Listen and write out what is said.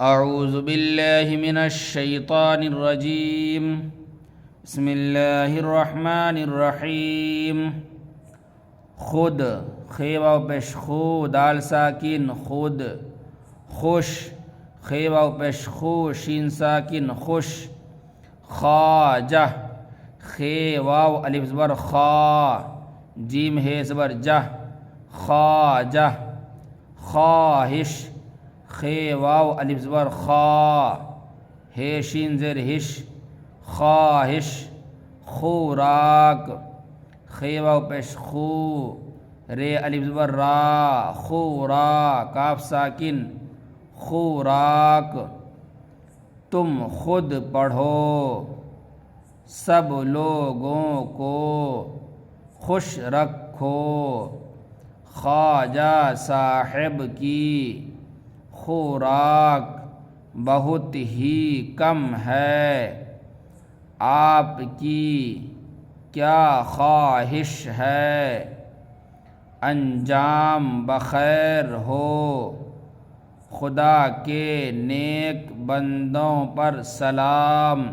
اعوذ باللہ من الشیطان الرجیم بسم اللہ الرحمن الرحیم خود خے واو پیش خو دال ساکن خود خوش خے واو پیش خو شین ساکن خوش خواجہ خے واو الف زبر خا جیم ہے زبر جہ خواجہ خواہش خے واو الف زبر خا ہے شین زیر ہش خواہش خوراک خے واو پیش خو رے الف زبر را خورا کاف ساکن خوراک تم خود پڑھو سب لوگوں کو خوش رکھو خواجہ صاحب کی خوراک بہت ہی کم ہے آپ کی کیا خواہش ہے انجام بخیر ہو خدا کے نیک بندوں پر سلام